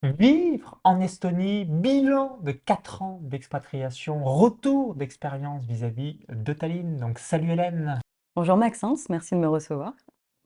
Vivre en Estonie, bilan de 4 ans d'expatriation, retour d'expérience vis-à-vis de Tallinn. Donc, salut Hélène. Bonjour Maxence, merci de me recevoir.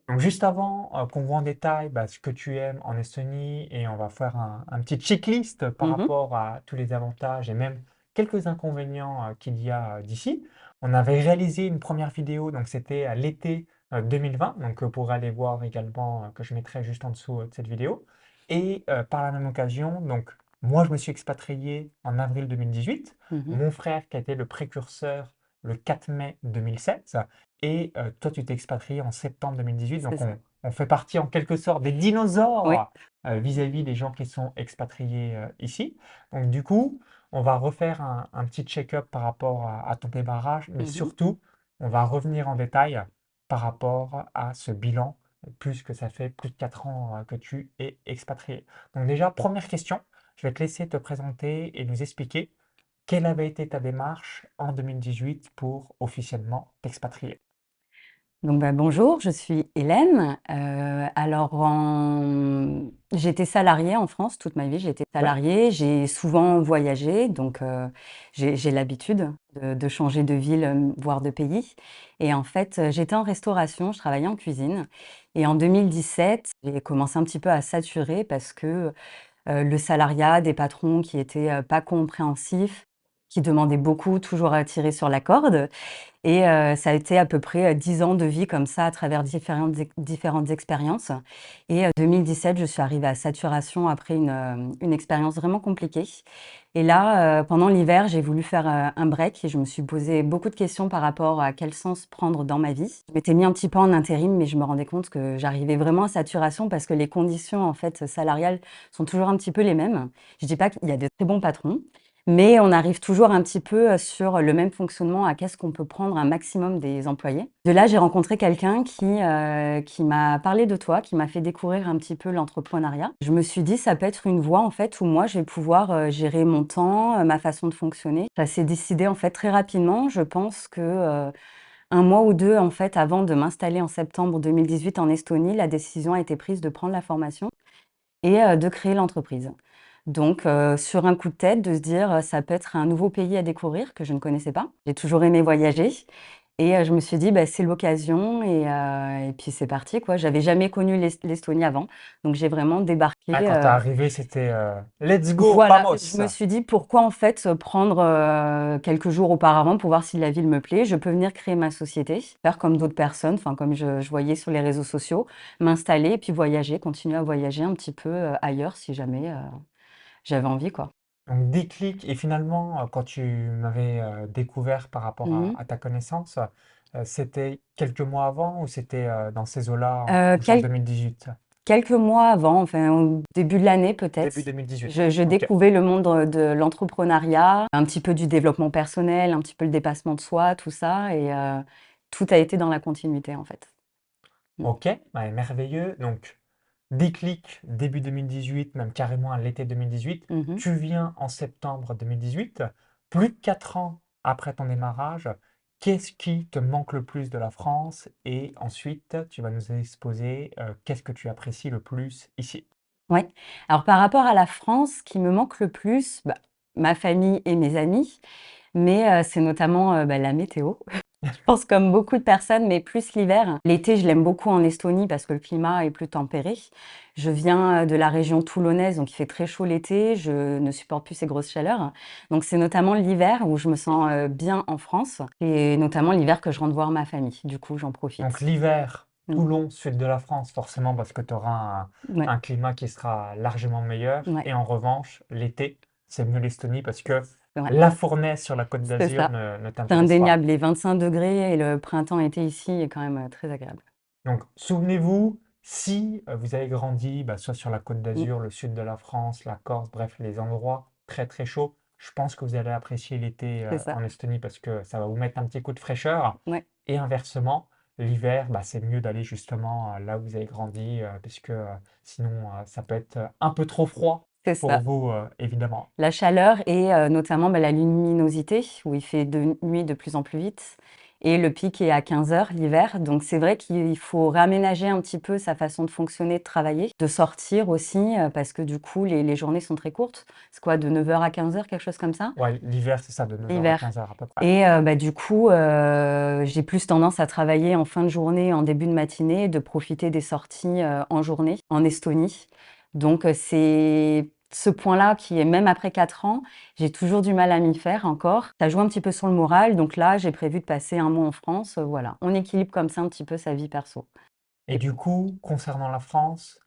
Donc, juste avant qu'on voit en détail ce que tu aimes en Estonie et on va faire un petit checklist par Mhm, rapport à tous les avantages et même quelques inconvénients qu'il y a d'ici. On avait réalisé une première vidéo, donc c'était à l'été 2020, donc vous pourrez aller voir également que je mettrai juste en dessous de cette vidéo. Et par la même occasion, donc moi je me suis expatrié en avril 2018, mhm, mon frère qui a été le précurseur le 4 mai 2007. Et toi, tu t'es expatrié en septembre 2018, c'est donc ça. on fait partie en quelque sorte des Oui. dinosaures vis-à-vis des gens qui sont expatriés ici. Donc du coup, on va refaire un petit check-up par rapport à ton démarrage, mais Mhm. surtout, on va revenir en détail par rapport à ce bilan, plus que ça fait plus de 4 ans que tu es expatrié. Donc déjà, première question, je vais te laisser te présenter et nous expliquer quelle avait été ta démarche en 2018 pour officiellement t'expatrier. Donc bonjour, je suis Hélène. J'étais salariée en France toute ma vie. J'ai été Ouais. salariée, j'ai souvent voyagé, donc j'ai l'habitude de changer de ville, voire de pays. Et en fait, j'étais en restauration, je travaillais en cuisine. Et en 2017, j'ai commencé un petit peu à saturer parce que le salariat, des patrons qui étaient pas compréhensifs, qui demandaient beaucoup, toujours à tirer sur la corde. Et ça a été à peu près 10 ans de vie comme ça à travers différentes expériences. Et 2017, je suis arrivée à saturation après une expérience vraiment compliquée. Et là, pendant l'hiver, j'ai voulu faire un break et je me suis posé beaucoup de questions par rapport à quel sens prendre dans ma vie. Je m'étais mis un petit peu en intérim, mais je me rendais compte que j'arrivais vraiment à saturation parce que les conditions en fait salariales sont toujours un petit peu les mêmes. Je dis pas qu'il y a de très bons patrons, mais on arrive toujours un petit peu sur le même fonctionnement à qu'est-ce qu'on peut prendre un maximum des employés. De là, j'ai rencontré quelqu'un qui m'a parlé de toi, qui m'a fait découvrir un petit peu l'entrepreneuriat. Je me suis dit, ça peut être une voie en fait où moi, je vais pouvoir gérer mon temps, ma façon de fonctionner. Ça s'est décidé en fait très rapidement. Je pense que un mois ou deux en fait avant de m'installer en septembre 2018 en Estonie, la décision a été prise de prendre la formation et de créer l'entreprise. Donc, sur un coup de tête, de se dire, ça peut être un nouveau pays à découvrir que je ne connaissais pas. J'ai toujours aimé voyager et je me suis dit: «Bah, c'est l'occasion» et puis c'est parti, quoi. J'avais jamais connu l'Estonie avant, donc j'ai vraiment débarqué, Ah, quand t'es arrivé, c'était let's go, voilà, je vamos! me suis dit: «Pourquoi en fait, prendre, quelques jours auparavant pour voir si la ville me plaît? Je peux venir créer ma société, faire comme d'autres personnes», enfin comme je voyais sur les réseaux sociaux, m'installer et puis voyager, continuer à voyager un petit peu, ailleurs si jamais, j'avais envie, quoi. Donc déclic, et finalement, quand tu m'avais découvert par rapport Mmh. à ta connaissance, c'était quelques mois avant ou c'était dans ces eaux-là, genre Quel 2018? quelques mois avant, enfin au début de l'année Début peut-être, 2018. je Ok. découvrais le monde, de l'entrepreneuriat, un petit peu du développement personnel, un petit peu le dépassement de soi, tout ça et tout a été dans la continuité, en fait. Mmh. Ok, bah, merveilleux. Donc, déclic début 2018, même carrément à l'été 2018. Mmh. Tu viens en septembre 2018. Plus de 4 ans après ton démarrage, qu'est-ce qui te manque le plus de la France? Et ensuite, tu vas nous exposer qu'est-ce que tu apprécies le plus ici. Ouais. Alors par rapport à la France, ce qui me manque le plus, bah, ma famille et mes amis, mais c'est notamment, bah, la météo. Je pense comme beaucoup de personnes, mais plus l'hiver. L'été, je l'aime beaucoup en Estonie parce que le climat est plus tempéré. Je viens de la région toulonnaise, donc il fait très chaud l'été. Je ne supporte plus ces grosses chaleurs. Donc c'est notamment l'hiver où je me sens bien en France et notamment l'hiver que je rentre voir ma famille. Du coup, j'en Donc profite. l'hiver, Mm. Toulon, sud de la France, forcément parce que tu auras Ouais, un climat qui sera largement meilleur. ouais, Et en revanche, l'été, c'est mieux l'Estonie parce que ouais, la fournaise sur la Côte c'est d'Azur ça. ne C'est t'intéresse pas. indéniable. Les 25 degrés et le printemps-été ici est quand même très agréable. Donc souvenez-vous, si vous avez grandi soit sur la Côte Mm. d'Azur, le sud de la France, la Corse, bref, les endroits très très chauds, je pense que vous allez apprécier l'été C'est ça. en Estonie parce que ça va vous mettre un petit coup de fraîcheur. Ouais, Et inversement, l'hiver, c'est mieux d'aller justement là où vous avez grandi, puisque sinon ça peut être un peu trop froid c'est pour ça. vous, évidemment. La chaleur et notamment, bah, la luminosité où il fait de nuit de plus en plus vite et le pic est à 15 heures l'hiver. Donc c'est vrai qu'il faut réaménager un petit peu sa façon de fonctionner, de travailler, de sortir aussi, parce que du coup, les journées sont très courtes. C'est quoi, de 9 heures à 15 heures, quelque chose comme ça, Ouais, l'hiver, c'est ça, de 9 heures à l'hiver. 15 heures à peu près. Et bah, du coup, j'ai plus tendance à travailler en fin de journée, en début de matinée, de profiter des sorties en journée en Estonie. Donc c'est ce point-là qui est, même après 4 ans, j'ai toujours du mal à m'y faire encore. Ça joue un petit peu sur le moral. Donc là, j'ai prévu de passer un mois en France. Voilà, on équilibre comme ça un petit peu sa vie perso. Et du coup, concernant la France,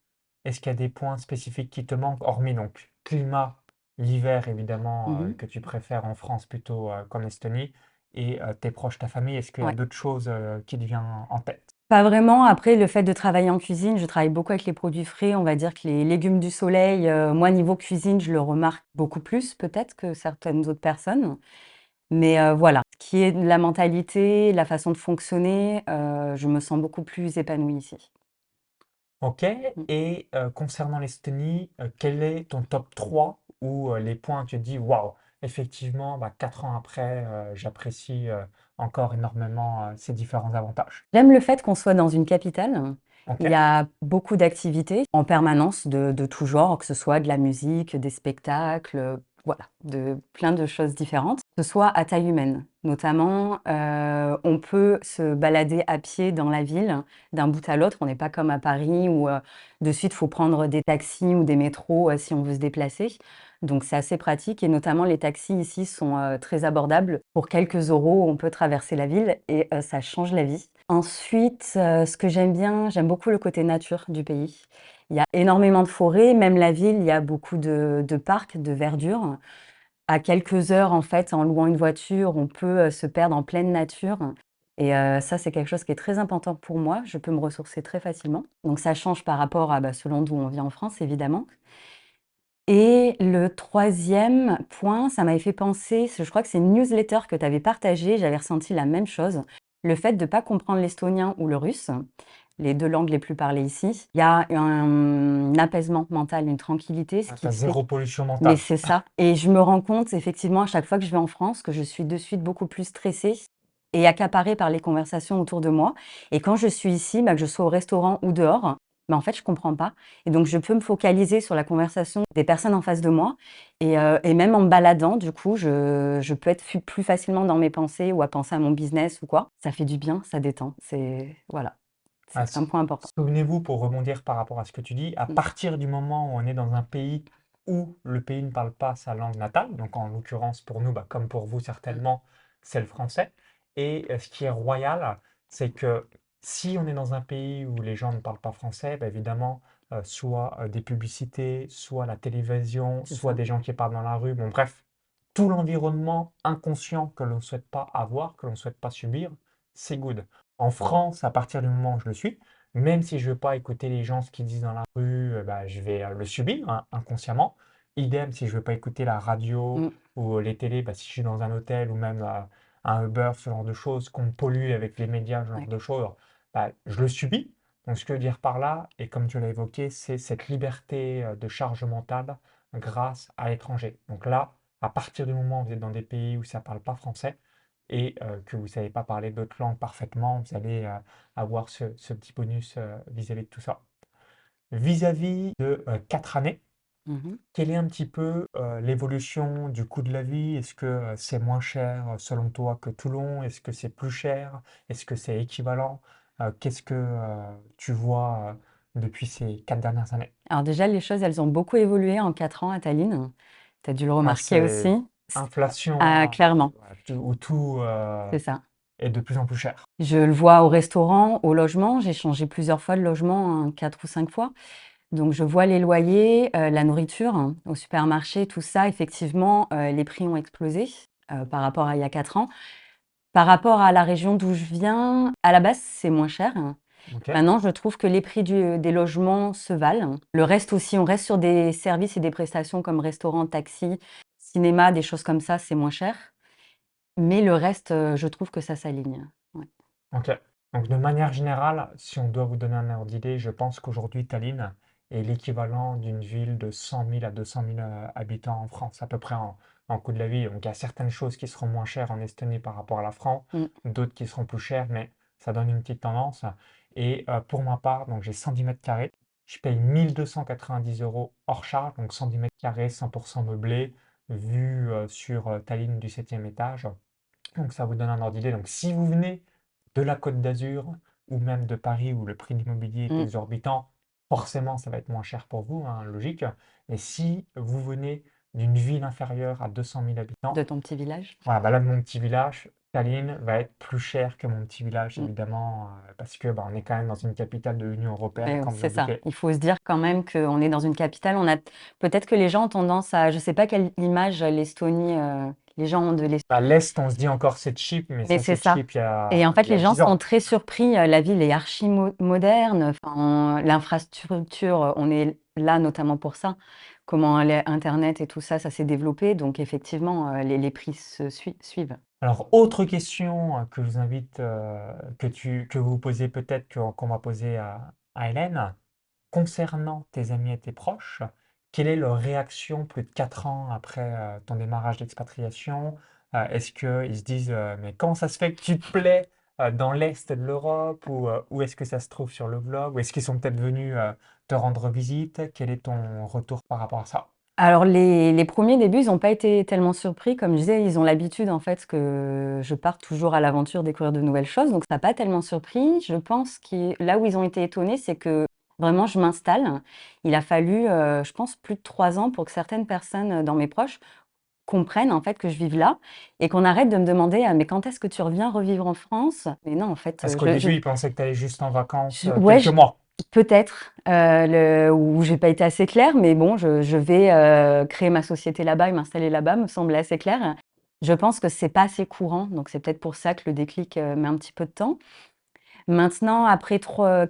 est-ce qu'il y a des points spécifiques qui te manquent, hormis donc climat, l'hiver évidemment, Mhm. que tu préfères en France plutôt qu'en Estonie, et tes proches, ta famille, est-ce qu'il y a Ouais. d'autres choses qui te viennent en tête? Pas vraiment. Après, le fait de travailler en cuisine, je travaille beaucoup avec les produits frais. On va dire que les légumes du soleil, moi, niveau cuisine, je le remarque beaucoup plus peut-être que certaines autres personnes. Mais voilà, ce qui est de la mentalité, la façon de fonctionner, je me sens beaucoup plus épanouie ici. Ok, Mmh. et concernant l'Estonie, quel est ton top 3 ou les points que tu te dis, waouh, effectivement, 4 ans après, j'apprécie encore énormément ces différents avantages. J'aime le fait qu'on soit dans une capitale. Ok, Il y a beaucoup d'activités en permanence de tout genre, que ce soit de la musique, des spectacles, voilà, de plein de choses différentes. Que ce soit à taille humaine. Notamment, on peut se balader à pied dans la ville d'un bout à l'autre. On n'est pas comme à Paris où de suite, il faut prendre des taxis ou des métros si on veut se déplacer. Donc c'est assez pratique et notamment les taxis ici sont très abordables. Pour quelques euros, on peut traverser la ville et ça change la vie. Ensuite, ce que j'aime bien, j'aime beaucoup le côté nature du pays. Il y a énormément de forêts, même la ville, il y a beaucoup de parcs, de verdure. À quelques heures, en fait, en louant une voiture, on peut se perdre en pleine nature. Et ça, c'est quelque chose qui est très important pour moi. Je peux me ressourcer très facilement. Donc ça change par rapport à selon d'où on vit en France, évidemment. Et le troisième point, ça m'avait fait penser, je crois que c'est une newsletter que tu avais partagée, j'avais ressenti la même chose. Le fait de ne pas comprendre l'estonien ou le russe, les 2 langues les plus parlées ici. Il y a un apaisement mental, une tranquillité, ce qui t'as fait, zéro pollution mais mentale. c'est ça. Et je me rends compte effectivement à chaque fois que je vais en France que je suis de suite beaucoup plus stressée et accaparée par les conversations autour de moi. Et quand je suis ici, que je sois au restaurant ou dehors, en fait, je comprends pas. Et donc, je peux me focaliser sur la conversation des personnes en face de moi. Et même en me baladant, du coup, je peux être plus facilement dans mes pensées ou à penser à mon business ou quoi. Ça fait du bien, ça détend. Voilà, Ah, c'est un point important. souvenez-vous, pour rebondir par rapport à ce que tu dis, à Mm. partir du moment où on est dans un pays où le pays ne parle pas sa langue natale, donc en l'occurrence pour nous, comme pour vous certainement, c'est le français. Et ce qui est royal, c'est que si on est dans un pays où les gens ne parlent pas français, évidemment, soit des publicités, soit la télévision, C'est soit ça. des gens qui parlent dans la rue, bon bref, tout l'environnement inconscient que l'on ne souhaite pas avoir, que l'on ne souhaite pas subir, c'est good. En France, à partir du moment où je le suis, même si je ne veux pas écouter les gens ce qu'ils disent dans la rue, je vais le subir inconsciemment. Idem si je ne veux pas écouter la radio Mm. ou les télés, si je suis dans un hôtel ou même un Uber, ce genre de choses, qu'on me pollue avec les médias, ce genre Ouais. de choses, je le subis. Donc ce que je veux dire par là, et comme tu l'as évoqué, c'est cette liberté de charge mentale grâce à l'étranger. Donc là, à partir du moment où vous êtes dans des pays où ça ne parle pas français et que vous ne savez pas parler d'autres langues parfaitement, vous allez avoir ce petit bonus vis-à-vis de tout ça. Vis-à-vis de 4 années, Mhm. quelle est un petit peu l'évolution du coût de la vie? Est-ce que c'est moins cher selon toi que Toulon? Est-ce que c'est plus cher? Est-ce que c'est équivalent? Qu'est-ce que tu vois depuis ces 4 dernières années? Alors déjà, les choses, elles ont beaucoup évolué en 4 ans à Tallinn. Tu as dû le Ah, remarquer c'est aussi. inflation Ah, clairement, où tout c'est ça. est de plus en plus cher. Je le vois au restaurant, au logement. J'ai changé plusieurs fois de logement, 4 ou 5 fois. Donc je vois les loyers, la nourriture, au supermarché, tout ça. Effectivement, les prix ont explosé, par rapport à il y a 4 ans. Par rapport à la région d'où je viens, à la base, c'est moins cher. Ok. Maintenant, je trouve que les prix des logements se valent. Le reste aussi, on reste sur des services et des prestations comme restaurant, taxi, cinéma, des choses comme ça, c'est moins cher. Mais le reste, je trouve que ça s'aligne. Ouais. Ok. Donc, de manière générale, si on doit vous donner un ordre d'idée, je pense qu'aujourd'hui, Tallinn est l'équivalent d'une ville de 100 000 à 200 000 habitants en France, à peu près en coût de la vie. Donc, il y a certaines choses qui seront moins chères en Estonie par rapport à la France, Mm. d'autres qui seront plus chères, mais ça donne une petite tendance. Et pour ma part, donc j'ai 110 mètres carrés. Je paye 1 290 € hors charge, donc 110 mètres carrés, 100% meublé, vue sur Tallinn du 7e étage. Donc ça vous donne un ordre d'idée. Donc si vous venez de la Côte d'Azur ou même de Paris où le prix de l'immobilier est Mm. exorbitant, forcément ça va être moins cher pour vous, hein, logique. Mais si vous venez d'une ville inférieure à 200 000 De habitants, ton petit village. voilà, bah là de mon petit village, Tallinn va être plus cher que mon petit village Mm. évidemment, parce que bah, on est quand même dans une capitale de l'Union européenne, Mais comme vous c'est ça. l'indiquez. Il faut se dire quand même qu'on est dans une capitale. On a peut-être que les gens ont tendance à, je sais pas quelle image l'Estonie, les gens ont de l'Estonie. À l'Est, on se dit encore c'est cheap, mais Mais ça c'est c'est ça. cheap il y Et en a, fait, il y a les gens 10 sont ans. très surpris. La ville est archi moderne. Enfin, l'infrastructure, on est là notamment pour ça. Comment Internet et tout ça, ça s'est développé. Donc effectivement, les prix suivent. Alors, autre question que je vous invite, que vous posez peut-être, qu'on va poser à Hélène. Concernant tes amis et tes proches, quelle est leur réaction plus de 4 ans après ton démarrage d'expatriation? Est-ce qu'ils se disent mais comment ça se fait que tu te plais dans l'Est de l'Europe ou où est-ce que ça se trouve sur le globe? Ou est-ce qu'ils sont peut-être venus te rendre visite? Quel est ton retour par rapport à ça? Alors les premiers débuts, ils n'ont pas été tellement surpris. Comme je disais, ils ont l'habitude en fait que je parte toujours à l'aventure découvrir de nouvelles choses, donc ça n'a pas tellement surpris. Je pense que là où ils ont été étonnés, c'est que vraiment je m'installe. Il a fallu, je pense plus de 3 ans pour que certaines personnes, dans mes proches comprennent en fait que je vive là et qu'on arrête de me demander: «Ah mais quand est-ce que tu reviens revivre en France?» Mais non en fait, Est-ce qu'au début, ils pensaient que tu allais juste en vacances ouais, quelques mois? peut-être, ou j'ai pas été assez claire, mais bon, je vais, créer ma société là-bas et m'installer là-bas, me semble assez clair. Je pense que c'est pas assez courant, donc c'est peut-être pour ça que le déclic, met un petit peu de temps. Maintenant, après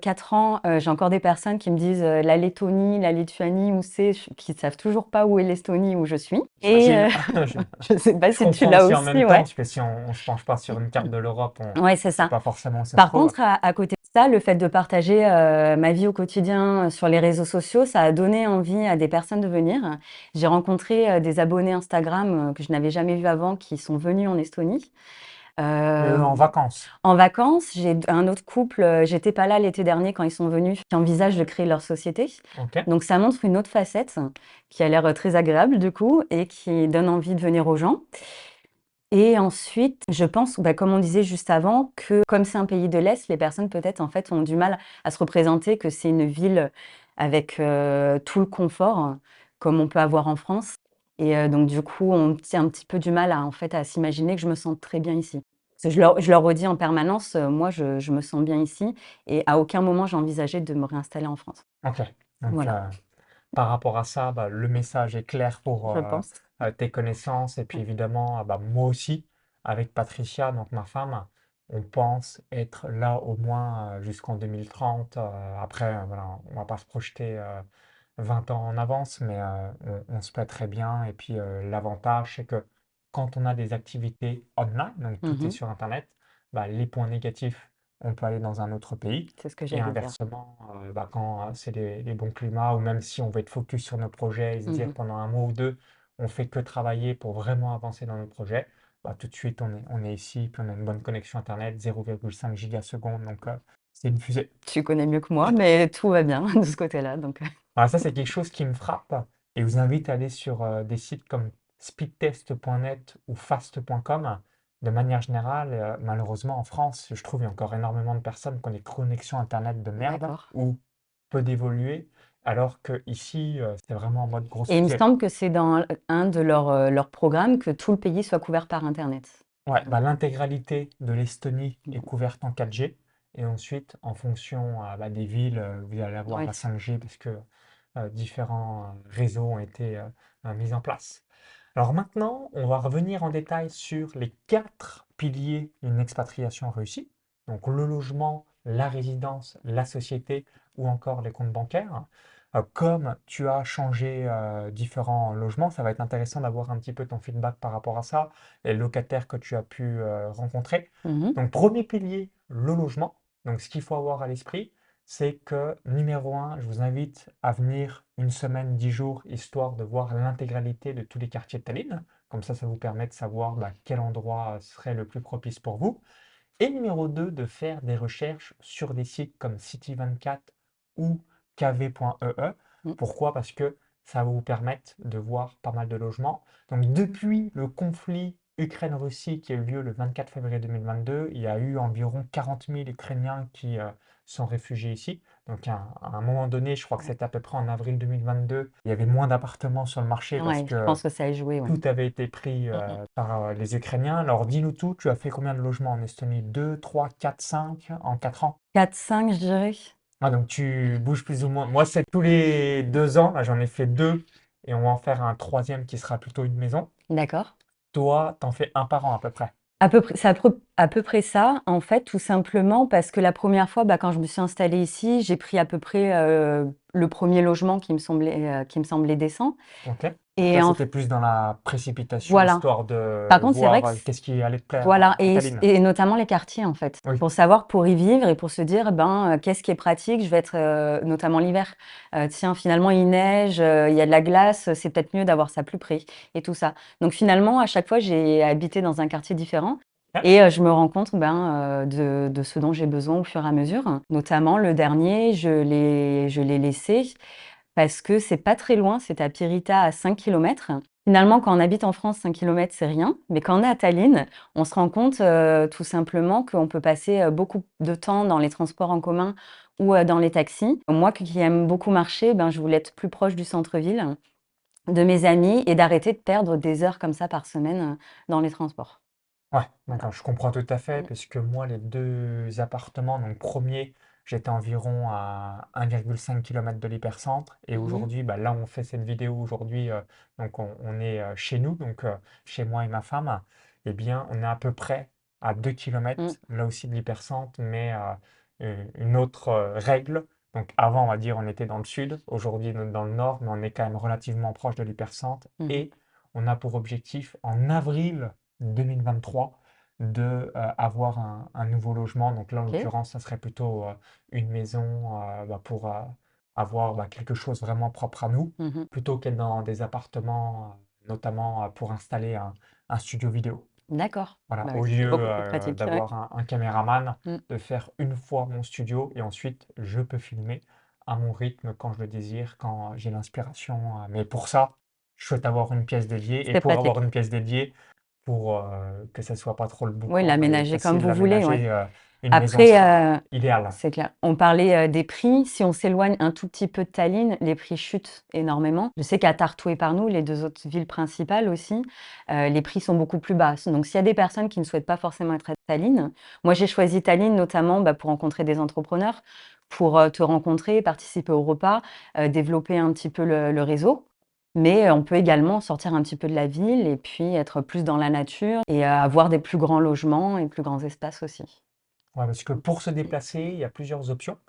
4 ans, j'ai encore des personnes qui me disent, la Lettonie, la Lituanie, où c'est? Qui savent toujours pas où est l'Estonie, où je suis et J'imagine. Je, je sais pas je si tu comprends l'as aussi en aussi, même temps, ouais. parce que si on ne se penche pas sur une carte de l'Europe, on ne Ouais, c'est sait ça. pas forcément où ça se Par trouve. contre, à côté de ça, le fait de partager, ma vie au quotidien, sur les réseaux sociaux, ça a donné envie à des personnes de venir. J'ai rencontré, des abonnés Instagram, que je n'avais jamais vus avant, qui sont venus en Estonie. Mais eux, en Hem, vacances. En vacances, j'ai un autre couple, j'étais pas là l'été dernier quand ils sont venus, qui envisagent de créer leur société. Ok. Donc ça montre une autre facette, qui a l'air, très agréable du coup et qui donne envie de venir aux gens. Et ensuite, je pense, bah, comme on disait juste avant, que comme c'est un pays de l'Est, les personnes peut-être en fait ont du mal à se représenter que c'est une ville avec tout le confort comme on peut avoir en France. Et donc du coup, on tient un petit peu du mal à en fait à s'imaginer que je me sens très bien ici. Parce que je leur redis en permanence, moi je me sens bien ici et à aucun moment j'ai envisagé de me réinstaller en France. Ok. Donc, Voilà, par rapport à ça, bah, le message est clair pour je pense. tes connaissances. Et puis évidemment, bah, moi aussi, avec Patricia, donc ma femme, on pense être là au moins jusqu'en 2030. Après, voilà, on va pas se projeter 20 ans en avance, mais on se plaît très bien. Et puis l'avantage, c'est que quand on a des activités online, donc tout est Mhm. sur Internet, bah, les points négatifs, on peut aller dans un autre pays. C'est ce que Et j'allais dire. inversement, bah, quand c'est les bons climats, ou même si on veut être focus sur nos projets et se dire Mhm. pendant un mois ou deux, on fait que travailler pour vraiment avancer dans nos projets, bah, tout de suite on est ici, puis on a une bonne connexion Internet, 0,5 gigasecondes, donc c'est une fusée. Tu connais mieux que moi, mais tout va bien de ce côté-là, donc. Alors ça, c'est quelque chose qui me frappe et je vous invite à aller sur des sites comme speedtest.net ou fast.com. De manière générale, malheureusement en France, je trouve il y a encore énormément de personnes qui ont des connexions Internet de merde D'accord. ou peu d'évoluer, alors que ici, c'est vraiment en mode grosse Et il me fusée. semble que c'est dans un de leurs programmes que tout le pays soit couvert par internet. Ouais, bah, l'intégralité de l'Estonie est Bon, couverte en 4G et ensuite, en fonction bah, des villes, vous allez avoir oui. la 5G parce que différents réseaux ont été mis en place. Alors maintenant, on va revenir en détail sur les 4 piliers d'une expatriation réussie. Donc le logement, la résidence, la société ou encore les comptes bancaires. Comme tu as changé différents logements, ça va être intéressant d'avoir un petit peu ton feedback par rapport à ça, les locataires que tu as pu rencontrer. Mhm. Donc premier pilier, le logement. Donc ce qu'il faut avoir à l'esprit, c'est que numéro un, je vous invite à venir une semaine, 10 jours, histoire de voir l'intégralité de tous les quartiers de Tallinn. Comme ça vous permet de savoir quel endroit serait le plus propice pour vous. Et numéro 2, de faire des recherches sur des sites comme City24 ou kv.ee. Mmh. Pourquoi? Parce que ça va vous permettre de voir pas mal de logements. Donc depuis le conflit Ukraine-Russie qui a eu lieu le 24 février 2022, il y a eu environ 40 000 Ukrainiens qui sont réfugiés ici. Donc à un moment donné, je crois que Ouais. c'était à peu près en avril 2022, il y avait moins d'appartements sur le marché parce Ouais, je que pense que ça a joué, ouais. tout avait été pris Mmh mh. par les Ukrainiens. Alors dis-nous tout, tu as fait combien de logements en Estonie? 2, 3, 4, 5 en 4 ans? 4-5, je dirais. Ah, donc tu bouges plus ou moins. Moi, c'est tous les 2 ans. Là, j'en ai fait deux et on va en faire un troisième qui sera plutôt une maison. D'accord. Toi, t'en fais un par an à peu près. À peu près, c'est à peu près ça, en fait, tout simplement parce que la première fois, quand je me suis installée ici, j'ai pris à peu près, le premier logement qui me semblait décent Ok. Donc et là, en f c'était plus dans la précipitation, voilà. histoire Par de contre, c'est vrai voir que qu'est-ce qui allait te plaire voilà à et Tallinn. notamment les quartiers, en fait. Oui. Pour savoir, pour y vivre et pour se dire: qu'est-ce qui est pratique? Je vais être, notamment l'hiver, tiens, finalement, il neige, il y a de la glace, c'est peut-être mieux d'avoir ça plus près et tout ça. Donc finalement, à chaque fois, j'ai habité dans un quartier différent Ok. et je me rends compte, de ce dont j'ai besoin au fur et à mesure. Notamment le dernier, je l'ai laissé parce que c'est pas très loin, c'est à Pirita, à 5 kilomètres. Finalement, quand on habite en France, 5 kilomètres, c'est rien, mais quand on est à Tallinn, on se rend compte, tout simplement qu'on peut passer, beaucoup de temps dans les transports en commun ou, dans les taxis. Moi qui aime beaucoup marcher, je voulais être plus proche du centre-ville, de mes amis et d'arrêter de perdre des heures comme ça par semaine, dans les transports. Ouais, Voilà. d'accord, je comprends tout à fait, Mmh. parce que moi, les deux appartements, donc premier, j'étais environ à 1,5 km de l'hypercentre, et Mmh mh. aujourd'hui, là, on fait cette vidéo aujourd'hui, donc on est chez nous, donc chez moi et ma femme, eh bien, on est à peu près à 2 Mmh. km, là aussi de l'hypercentre, mais une autre règle. Donc avant, on va dire, on était dans le sud, aujourd'hui, on est dans le nord, mais on est quand même relativement proche de l'hypercentre, Mmh mh. et on a pour objectif, en avril 2023 de avoir un nouveau logement. Donc là, en OK. l'occurrence, ça serait plutôt une maison pour avoir quelque chose vraiment propre à nous, Mmh mh. plutôt qu'être dans des appartements, notamment pour installer un studio vidéo. D'accord. Voilà, Bah au oui, c'est lieu beaucoup plus pratique, ouais. d'avoir un caméraman, Mmh. de faire une fois mon studio et ensuite je peux filmer à mon rythme quand je le désire, quand j'ai l'inspiration. Mais pour ça, je souhaite avoir une pièce dédiée et C'est pour avoir pratique. une pièce dédiée, pour que ça soit pas trop le Oui, boucan et l'aménager comme facile vous voulez, ouais. d'aménager, une maison Après, sera idéale. c'est clair. On parlait, des prix. Si on s'éloigne un tout petit peu de Tallinn, les prix chutent énormément. Je sais qu'à Tartu et Pärnu, les 2 autres villes principales aussi, les prix sont beaucoup plus bas. Donc s'il y a des personnes qui ne souhaitent pas forcément être à Tallinn, moi j'ai choisi Tallinn notamment, pour rencontrer des entrepreneurs, pour, te rencontrer, participer aux repas, développer un petit peu le réseau. Mais, on peut également sortir un petit peu de la ville et puis être plus dans la nature et avoir des plus grands logements et plus grands espaces aussi. Ouais, parce que pour se déplacer, il y a plusieurs options.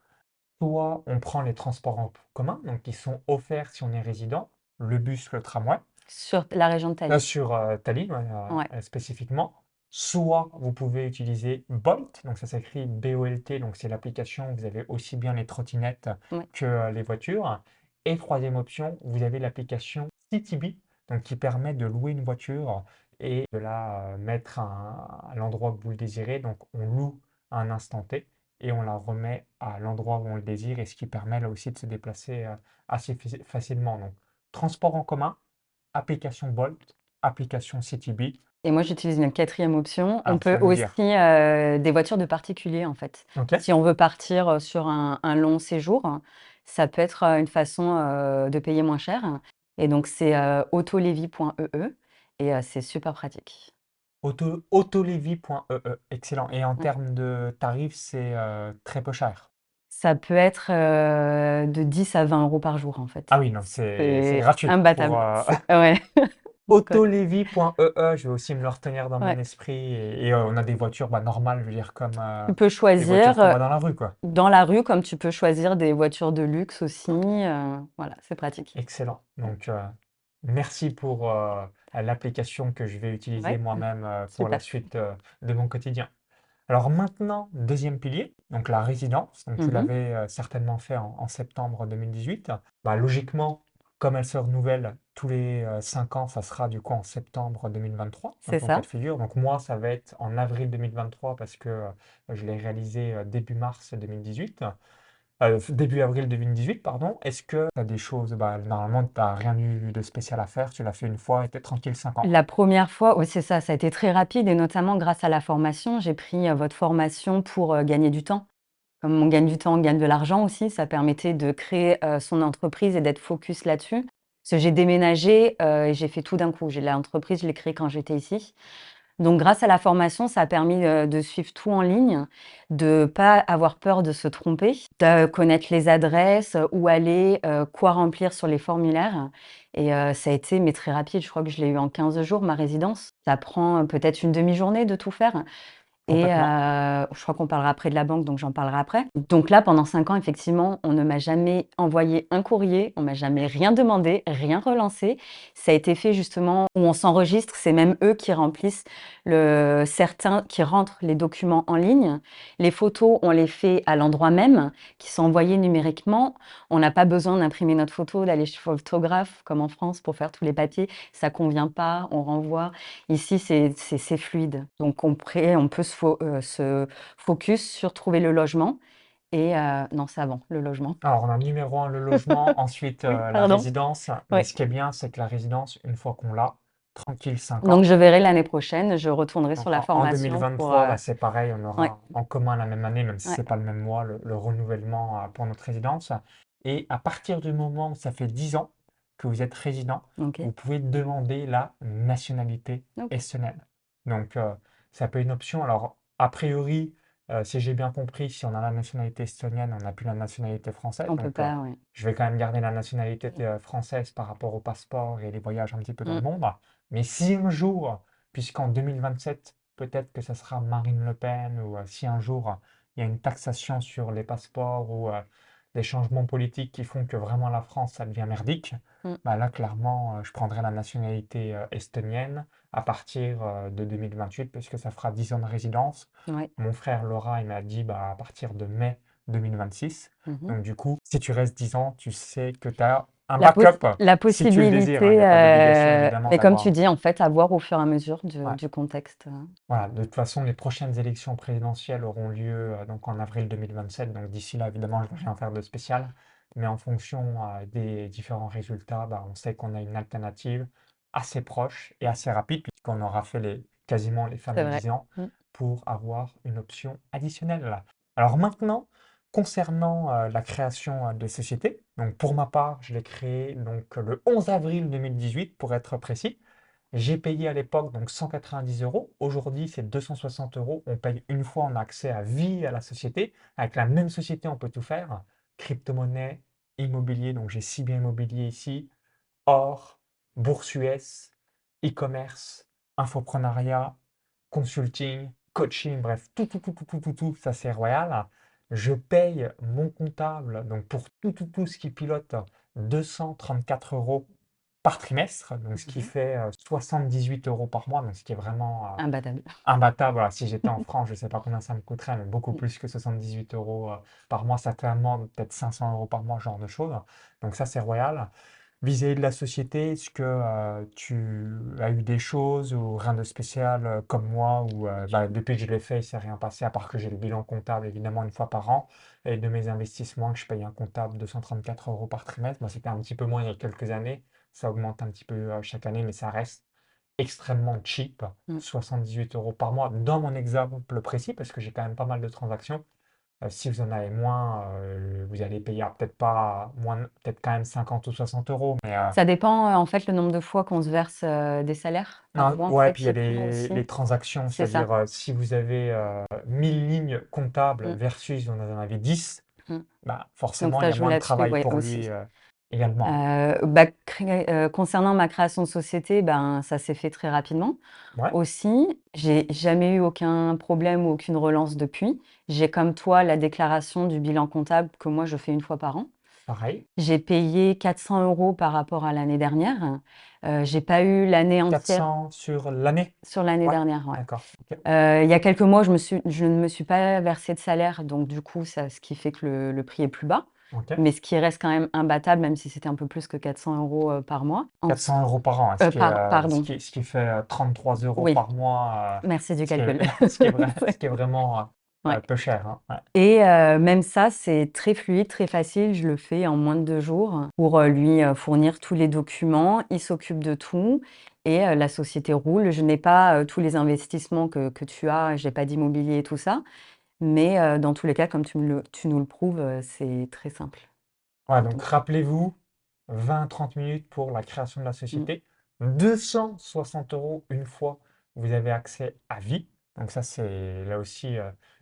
Soit on prend les transports en commun, donc qui sont offerts si on est résident, le bus, le tramway. Sur la région de Tallinn. Sur Tallinn, ouais, Ouais. spécifiquement. Soit vous pouvez utiliser Bolt, donc ça s'écrit B-O-L-T, donc c'est l'application, vous avez aussi bien les trottinettes Ouais. que les voitures. Et troisième option, vous avez l'application CityBee, donc qui permet de louer une voiture et de la mettre à l'endroit que vous le désirez. Donc on loue à un instant T et on la remet à l'endroit où on le désire, et ce qui permet là aussi de se déplacer assez facilement. Donc transport en commun, application Bolt, application CityBee. Et moi, j'utilise une quatrième option. On Alors, tu peut vas nous aussi, dire. des voitures de particuliers, en fait. OK. Si on veut partir, sur un long séjour, ça peut être, une façon, de payer moins cher et donc c'est, autolevi.ee et c'est super pratique. Autolevi.ee. Excellent. Et en Ouais. termes de tarifs, c'est très peu cher. Ça peut être, de 10 à 20 € par jour, en Ah fait. oui, non, c'est C'est gratuit. imbattable. C'est ouais. Donc ouais. Autolevi.ee, je vais aussi me le retenir dans mon Ouais. esprit. Et on a des voitures normales, je veux dire, comme Tu peux les voitures choisir, qu'on voit dans la rue, quoi. dans la rue, comme tu peux choisir des voitures de luxe aussi, voilà, c'est pratique. Excellent. Donc, merci pour l'application que je vais utiliser Ouais, moi-même pour la super. suite de mon quotidien. Alors maintenant, deuxième pilier, donc la résidence. Donc tu Mhm. l'avais certainement fait en septembre 2018. Bah, logiquement, comme elle se renouvelle tous les 5 ans, ça sera du coup en septembre 2023 dans C'est ton cas ça. de figure. Donc moi, ça va être en avril 2023 parce que je l'ai réalisé début mars 2018. Début avril 2018, pardon. Est-ce que tu as des choses, bah, normalement, tu n'as rien eu de spécial à faire, tu l'as fait une fois et tu es tranquille 5 ans. La première fois, oui, c'est ça a été très rapide et notamment grâce à la formation. J'ai pris votre formation pour gagner du temps. Comme on gagne du temps, on gagne de l'argent aussi. Ça permettait de créer son entreprise et d'être focus là-dessus. Parce que j'ai déménagé et j'ai fait tout d'un coup. J'ai l'entreprise, je l'ai créée quand j'étais ici. Donc grâce à la formation, ça a permis, de suivre tout en ligne, de pas avoir peur de se tromper, de connaître les adresses, où aller, quoi remplir sur les formulaires et ça a été mais très rapide. Je crois que je l'ai eu en 15 jours ma résidence. Ça prend, peut-être une demi-journée de tout faire. Et Complètement. je crois qu'on parlera après de la banque, donc j'en parlerai après. Donc là, pendant 5 ans, effectivement, on ne m'a jamais envoyé un courrier, on m'a jamais rien demandé, rien relancé. Ça a été fait justement où on s'enregistre, c'est même eux qui remplissent certains qui rentrent les documents en ligne. Les photos, on les fait à l'endroit même, qui sont envoyées numériquement. On n'a pas besoin d'imprimer notre photo, d'aller chez le photographe, comme en France, pour faire tous les papiers. Ça convient pas, on renvoie. Ici, c'est fluide. Donc, on peut se focus sur trouver le logement. Et non, c'est avant, le logement. Alors, on a numéro un le logement, ensuite Oui, la pardon. résidence. Mais Oui. ce qui est bien, c'est que la résidence, une fois qu'on l'a, tranquille 5 Donc, ans. je verrai l'année prochaine. Je retournerai sur Donc la en formation pour. 2023, bah, c'est pareil, on Ouais, aura en commun la même année, même si ouais. c'est pas le même mois, le renouvellement pour notre résidence. Et à partir du moment où ça fait 10 ans que vous êtes résident, Ok. vous pouvez demander la nationalité Ok. estonienne. Donc ça peut être une option. Alors a priori, si j'ai bien compris, si on a la nationalité estonienne, on n'a plus la nationalité française. On peut Donc pas, ouais. je vais quand même garder la nationalité française par rapport au passeport et les voyages un petit peu dans le Mm. monde. Mais si un jour puisqu'en 2027, peut-être que ça sera Marine Le Pen, ou si un jour il y a une taxation sur les passeports ou des changements politiques qui font que vraiment la France, ça devient merdique, Mm. bah là, clairement, je prendrai la nationalité estonienne à partir de 2028, puisque ça fera 10 ans de résidence. Ouais. Mon frère Laura, il m'a dit bah, à partir de mai 2026. Mhm. Donc du coup, si tu restes 10 ans, tu sais que tu as un La, backup la si tu le désires, hein. Il n'y possibilité, a pas d'obligation évidemment mais comme tu d'avoir. dis, en fait, à voir au fur et à mesure Ouais. du contexte. Voilà, de toute façon, les prochaines élections présidentielles auront lieu donc en avril 2027. Donc d'ici là, évidemment, je ne vais rien faire de spécial. Mais en fonction des différents résultats, bah, on sait qu'on a une alternative assez proche et assez rapide, puisqu'on aura fait quasiment les C'est fameux vrai. 10 ans Mm. pour avoir une option additionnelle. Alors maintenant, concernant la création de société, donc pour ma part, je l'ai créée donc, le 11 avril 2018 pour être précis. J'ai payé à l'époque donc 190 euros. Aujourd'hui, c'est 260 euros. On paye une fois, on a accès à vie à la société. Avec la même société, on peut tout faire. Crypto-monnaie, immobilier, donc j'ai 6 biens immobiliers ici, or, bourse US, e-commerce, infoprenariat, consulting, coaching, bref, tout, ça c'est royal. Je paye mon comptable, donc pour tout ce qui pilote, 234 euros par trimestre, donc ce qui Mhm. fait 78 euros par mois, donc ce qui est vraiment Imbattable. imbattable. Voilà, si j'étais en France, je ne sais pas combien ça me coûterait, mais beaucoup plus que 78 euros par mois, ça clairement peut-être 500 euros par mois, ce genre de choses. Donc ça, c'est royal. Vis-à-vis de la société, est-ce que tu as eu des choses ou rien de spécial comme moi, ou bah, depuis que je l'ai fait, il ne s'est rien passé, à part que j'ai le bilan comptable évidemment une fois par an, et de mes investissements que je paye un comptable 234 euros par trimestre. Moi, c'était un petit peu moins il y a quelques années, ça augmente un petit peu chaque année, mais ça reste extrêmement cheap, Mm. 78 euros par mois, dans mon exemple précis, parce que j'ai quand même pas mal de transactions. Si vous en avez moins, vous allez payer peut-être pas moins, peut-être quand même 50 ou 60 euros, mais Ça dépend, en fait, le nombre de fois qu'on se verse des salaires par non, mois, en ouais, fait, puis il y a il prend aussi. les transactions, C'est ça. c'est-à-dire si vous avez 1000 lignes comptables Mm. versus vous en avez 10, Mm. bah, Donc forcément il ça y a joue moins de là-dessus, travail ouais, pour lui aussi. également. Bah, concernant ma création de société, ben, ça s'est fait très rapidement. Ouais, Aussi, j'ai jamais eu aucun problème ou aucune relance depuis. J'ai comme toi la déclaration du bilan comptable que moi je fais une fois par an. Pareil. J'ai payé 400 euros par rapport à l'année dernière. J'ai pas eu l'année entière 400 sur l'année? sur l'année Ouais, dernière, ouais. d'accord. Ok. Il y a quelques mois, je ne me suis pas versé de salaire, donc du coup, ce qui fait que le prix est plus bas, Ok. mais ce qui reste quand même imbattable, même si c'était un peu plus que 400 euros par mois. 400 euros par an, hein, Pardon, ce qui fait 33 euros oui, par mois, merci du ce qui est, calcul. ce qui est vraiment Ouais. peu cher, hein. Ouais. Et même ça, c'est très fluide, très facile. Je le fais en moins de 2 jours pour, lui, fournir tous les documents. Il s'occupe de tout et la société roule. Je n'ai pas, tous les investissements que tu as. J'ai pas d'immobilier et tout ça, mais dans tous les cas, comme tu nous le prouves, c'est très simple. Ouais, donc Donc rappelez-vous, 20-30 minutes pour la création de la mmh, société, 260 euros une fois, vous avez accès à vie. Donc ça, c'est là aussi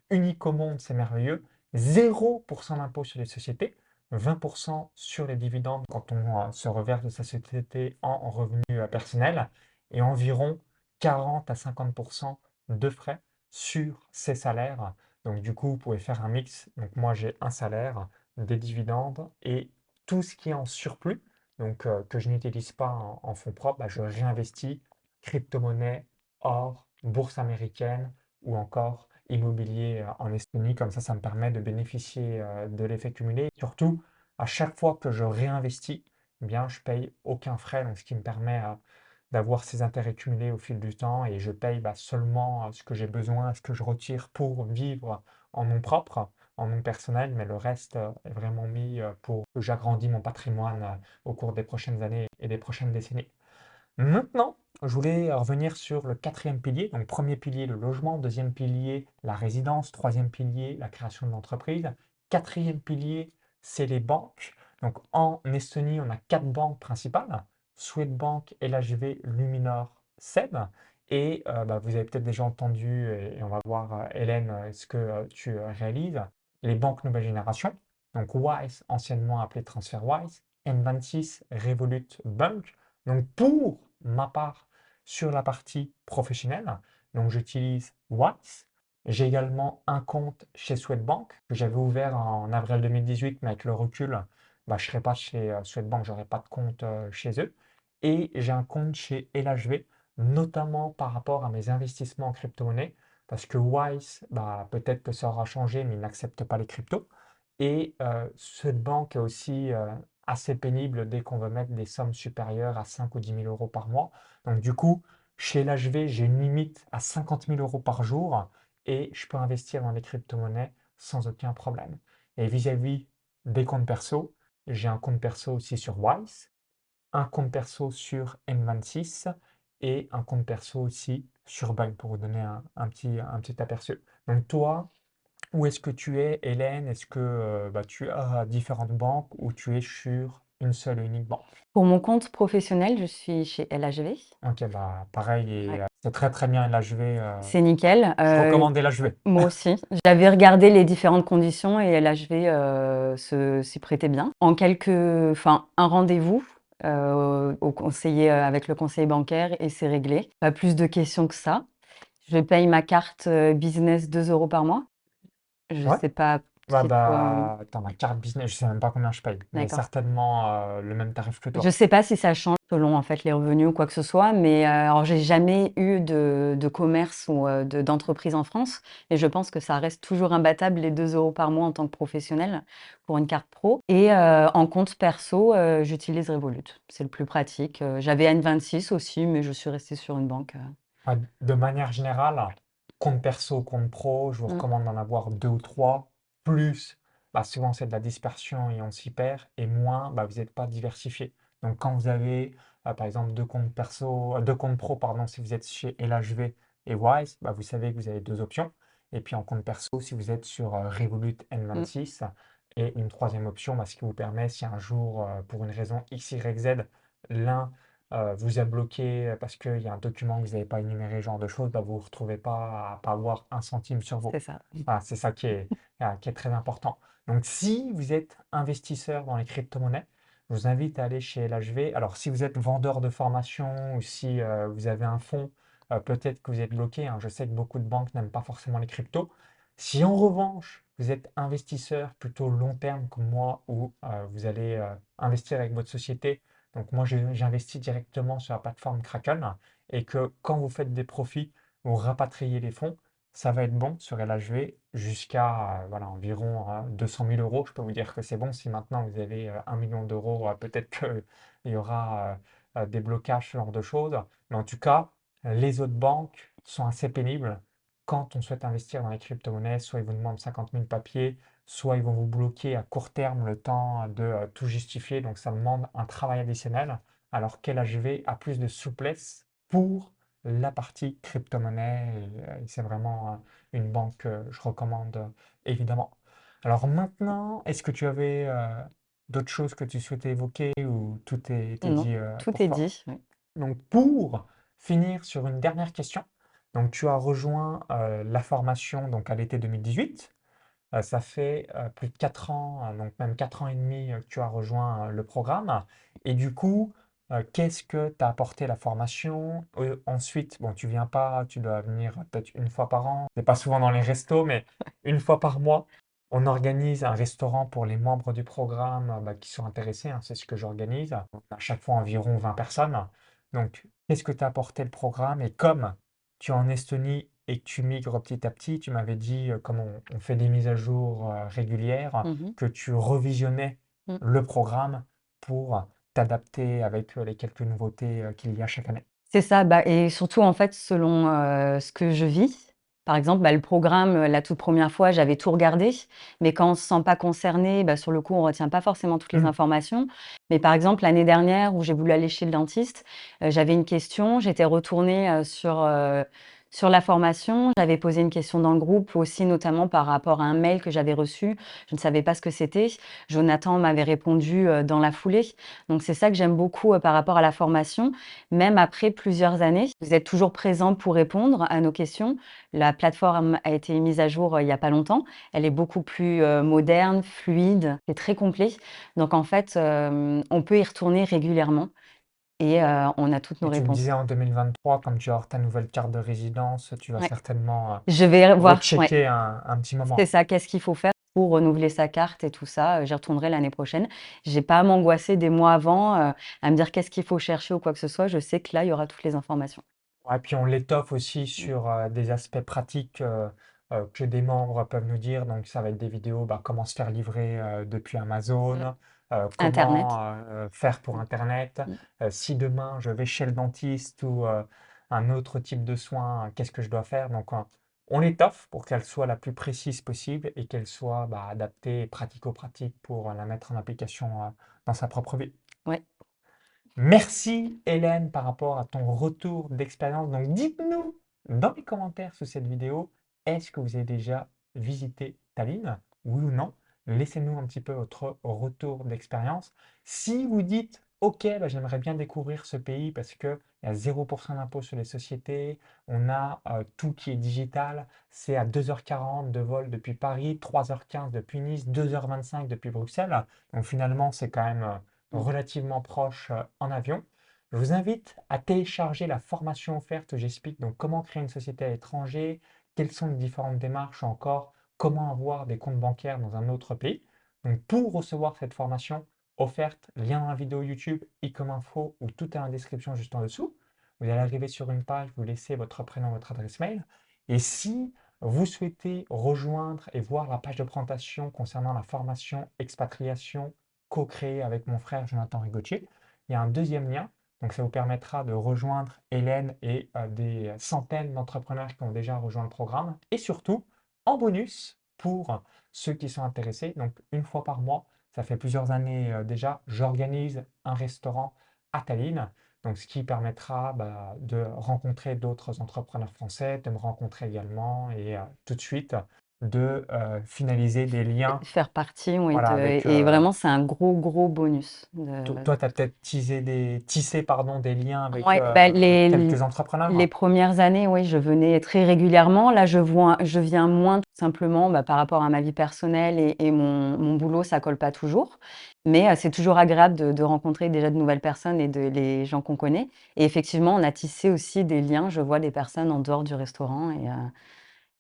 unique au monde, c'est merveilleux. 0% d'impôt sur les sociétés, 20% sur les dividendes quand on se reverse de sa société en revenu personnel et environ 40 à 50% de frais sur ses salaires. Donc du coup, vous pouvez faire un mix. Donc moi, j'ai un salaire, des dividendes et tout ce qui est en surplus, donc que je n'utilise pas en fonds propres, bah, je réinvestis crypto-monnaie, or, bourse américaine ou encore immobilier en Estonie. Comme ça me permet de bénéficier de l'effet cumulé. Et surtout, à chaque fois que je réinvestis, eh bien, je paye aucun frais, donc ce qui me permet d'avoir ces intérêts cumulés au fil du temps et je paye bah, seulement ce que j'ai besoin, ce que je retire pour vivre en nom propre, en nom personnel, mais le reste est vraiment mis pour que j'agrandis mon patrimoine au cours des prochaines années et des prochaines décennies. Maintenant, je voulais revenir sur le quatrième pilier. Donc, premier pilier, le logement. Deuxième pilier, la résidence. Troisième pilier, la création de l'entreprise. Quatrième pilier, c'est les banques. Donc, en Estonie, on a quatre banques principales. Swedbank, LHV, Luminor, SEB. Et bah, vous avez peut-être déjà entendu, et on va voir, Hélène, ce que tu réalises, les banques nouvelle génération. Donc, Wise, anciennement appelé TransferWise, N26, Revolut Bank. Donc, pour ma part, sur la partie professionnelle, donc j'utilise Wise. J'ai également un compte chez Swedbank que j'avais ouvert en avril 2018, mais avec le recul, bah, je ne serais pas chez Swedbank, je n'aurais pas de compte chez eux. Et j'ai un compte chez LHV, notamment par rapport à mes investissements en crypto-monnaie, parce que Wise, bah, peut-être que ça aura changé, mais ils n'acceptent pas les cryptos. Et Swedbank est aussi assez pénible dès qu'on veut mettre des sommes supérieures à 5 ou 10 000 euros par mois. Donc du coup, chez l'HV, j'ai une limite à 50 000 euros par jour et je peux investir dans les crypto-monnaies sans aucun problème. Et vis-à-vis des comptes perso, j'ai un compte perso aussi sur Wise, un compte perso sur M26 et un compte perso aussi sur Bank pour vous donner un petit aperçu. Donc toi, où est-ce que tu es, Hélène? Est-ce que bah, tu as différentes banques ou tu es sur une seule et unique banque? pour mon compte professionnel, je suis chez LHV. Ok, bah pareil, et Ouais. c'est très très bien LHV. C'est nickel. Je recommande LHV. Moi aussi. J'avais regardé les différentes conditions et LHV s'y prêtait bien. Enfin, un rendez-vous au conseiller, avec le conseiller bancaire et c'est réglé. Pas plus de questions que ça. Je paye ma carte business 2 euros par mois. Je Ouais. sais pas Bah, si toi. bah, attends, ma carte business, je sais même pas combien je paye, mais D'accord. certainement le même tarif que Je toi. sais pas si ça change selon en fait les revenus ou quoi que ce soit, mais alors j'ai jamais eu de commerce ou d'entreprise en France, et je pense que ça reste toujours imbattable les 2 euros par mois en tant que professionnel pour une carte pro. Et en compte perso, j'utilise Revolut. C'est le plus pratique. J'avais N26 aussi, mais je suis restée sur une banque. Ouais, de manière générale, compte perso, compte pro, je vous Mmh, recommande d'en avoir deux ou trois. Plus, bah, souvent c'est de la dispersion et on s'y perd. Et moins, bah, vous n'êtes pas diversifié. Donc quand vous avez, par exemple, deux comptes perso, deux comptes pro, pardon, si vous êtes chez LHV et Wise, bah, vous savez que vous avez deux options. Et puis en compte perso, si vous êtes sur Revolut mmh, N26, et une troisième option, bah, ce qui vous permet, si un jour, pour une raison X, Y, Z, l'un vous a bloqué parce qu'il y a un document que vous n'avez pas énuméré, ce genre de choses, bah, vous ne vous retrouvez pas à pas avoir un centime sur vous. c'est ça. Voilà, c'est ça qui est très important. Donc, si vous êtes investisseur dans les crypto-monnaies, je vous invite à aller chez LHV. Alors, si vous êtes vendeur de formation ou si vous avez un fonds, peut-être que vous êtes bloqué, hein. Je sais que beaucoup de banques n'aiment pas forcément les cryptos. Si en revanche, vous êtes investisseur plutôt long terme comme moi, où vous allez investir avec votre société, donc moi j'investis directement sur la plateforme Kraken, et que quand vous faites des profits, vous rapatriez les fonds, ça va être bon sur LHV jusqu'à voilà, environ 200 000 euros. Je peux vous dire que c'est bon. Si maintenant vous avez 1 million d'euros, peut-être qu'il y aura des blocages, ce genre de choses. Mais en tout cas, les autres banques sont assez pénibles quand on souhaite investir dans les crypto-monnaies. Soit ils vous demandent 50 000 papiers, soit ils vont vous bloquer à court terme le temps de tout justifier. Donc ça demande un travail additionnel. Alors qu'LHV a plus de souplesse pour la partie crypto-monnaie. Et c'est vraiment une banque que je recommande évidemment. Alors maintenant, est-ce que tu avais d'autres choses que tu souhaitais évoquer ou tout est Non, dit tout pour est toi? dit, oui. Donc pour finir sur une dernière question, donc tu as rejoint la formation donc à l'été 2018. Ça fait plus de 4 ans, donc même 4 ans et demi que tu as rejoint le programme. Et du coup, qu'est-ce que t'a apporté la formation? Ensuite, bon, tu viens pas, tu dois venir peut-être une fois par an. C'est pas souvent dans les restos, mais une fois par mois, on organise un restaurant pour les membres du programme bah, qui sont intéressés, hein, c'est ce que j'organise. On a à chaque fois environ 20 personnes. Donc, qu'est-ce que t'a apporté le programme? Et comme tu es en Estonie et que tu migres petit à petit, tu m'avais dit, comme on fait des mises à jour régulières, Mmh. que tu revisionnais Mmh. le programme pour t'adapter avec les quelques nouveautés qu'il y a chaque année. C'est ça, bah et surtout, en fait, selon, ce que je vis. Par exemple, bah, le programme, la toute première fois, j'avais tout regardé, mais quand on se sent pas concerné, bah, sur le coup, on retient pas forcément toutes les Mm. informations. Mais par exemple, l'année dernière où j'ai voulu aller chez le dentiste, j'avais une question, j'étais retournée, sur la formation. J'avais posé une question dans le groupe aussi, notamment par rapport à un mail que j'avais reçu. Je ne savais pas ce que c'était. Jonathan m'avait répondu, dans la foulée. Donc c'est ça que j'aime beaucoup, par rapport à la formation. Même après plusieurs années, vous êtes toujours présent pour répondre à nos questions. La plateforme a été mise à jour, il y a pas longtemps. Elle est beaucoup plus, moderne, fluide, c'est très complet. Donc en fait, on peut y retourner régulièrement et on a toutes nos Et tu me disais réponses. en 2023, comme tu as ta nouvelle carte de résidence, tu vas Ouais. certainement Je vais voir, ouais, rechecker un petit c'est moment. ça. Qu'est-ce qu'il faut faire pour renouveler sa carte et tout ça? J'y retournerai l'année prochaine. J'ai pas à m'angoisser des mois avant, à me dire qu'est-ce qu'il faut chercher ou quoi que ce soit. Je sais que là, il y aura toutes les informations. Ouais, puis on l'étoffe aussi Mmh. sur des aspects pratiques que des membres peuvent nous dire. Donc ça va être des vidéos, bah, comment se faire livrer depuis Mmh. Amazon, Internet. comment faire pour Mmh. Internet. Mmh. Si demain je vais chez le dentiste ou un autre type de soin, qu'est-ce que je dois faire? Donc on l'étoffe pour qu'elle soit la plus précise possible et qu'elle soit bah, adaptée et pratico-pratique pour la mettre en application dans sa propre vie. Ouais. Merci Hélène par rapport à ton retour d'expérience. Donc dites-nous dans les commentaires sous cette vidéo, est-ce que vous avez déjà visité Tallinn? Oui ou non? Laissez-nous un petit peu votre retour d'expérience. Si vous dites, OK, bah, j'aimerais bien découvrir ce pays parce qu'il y a 0% d'impôt sur les sociétés, on a tout qui est digital, c'est à 2h40 de vol depuis Paris, 3h15 depuis Nice, 2h25 depuis Bruxelles. Donc finalement, c'est quand même Mmh. relativement proche en avion. Je vous invite à télécharger la formation offerte où j'explique donc comment créer une société à l'étranger, quelles sont les différentes démarches ou encore comment avoir des comptes bancaires dans un autre pays. Donc pour recevoir cette formation offerte, lien dans la vidéo YouTube, i comme info ou tout est en description juste en dessous. Vous allez arriver sur une page, vous laissez votre prénom, votre adresse mail. Et si vous souhaitez rejoindre et voir la page de présentation concernant la formation expatriation co-créé avec mon frère Jonathan Rigotier. Il y a un deuxième lien, donc ça vous permettra de rejoindre Hélène et des centaines d'entrepreneurs qui ont déjà rejoint le programme. Et surtout, en bonus, pour ceux qui sont intéressés, donc une fois par mois, ça fait plusieurs années déjà, j'organise un restaurant à Tallinn. Donc, ce qui permettra bah, de rencontrer d'autres entrepreneurs français, de me rencontrer également et tout de suite de finaliser des liens Faire partie, oui, voilà, de avec et vraiment, c'est un gros, gros bonus toi, tu as peut-être tissé pardon, des liens avec ouais, bah, quelques les entrepreneurs. premières années, oui, je venais très régulièrement. Là, je viens moins tout simplement, bah, par rapport à ma vie personnelle et mon boulot, ça colle pas toujours. Mais, c'est toujours agréable de rencontrer déjà de nouvelles personnes et de les gens qu'on connaît. Et effectivement, on a tissé aussi des liens. Je vois des personnes en dehors du restaurant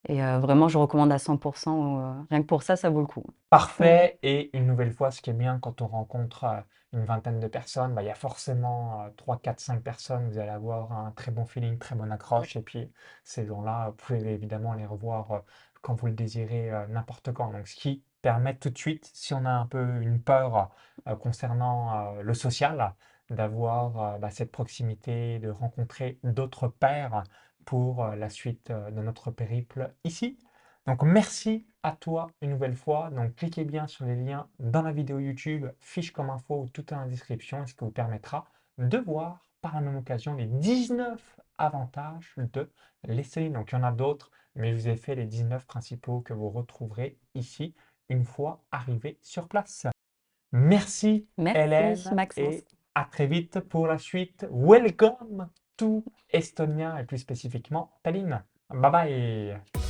Et vraiment, je recommande à 100%. Rien que pour ça, ça vaut le coup. Mm. Parfait. Et une nouvelle fois, ce qui est bien quand on rencontre une vingtaine de personnes, bah, il y a forcément 3, 4, 5 personnes. Vous allez avoir un très bon feeling, très bonne accroche. Et puis ces gens-là, vous pouvez évidemment les revoir quand vous le désirez, n'importe quand. Donc, ce qui permet tout de suite, si on a un peu une peur concernant le social, d'avoir bah, cette proximité, de rencontrer d'autres pairs pour la suite de notre périple ici. Donc, merci à toi une nouvelle fois. Donc, cliquez bien sur les liens dans la vidéo YouTube, fiche comme info ou tout est en description, ce qui vous permettra de voir par la même occasion les 19 avantages de l'Estonie. Donc, il y en a d'autres, mais je vous ai fait les 19 principaux que vous retrouverez ici une fois arrivé sur place. Merci Merci, Hélène Maxence. et à très vite pour la suite. Welcome to Estonia et plus spécifiquement Tallinn. Bye bye.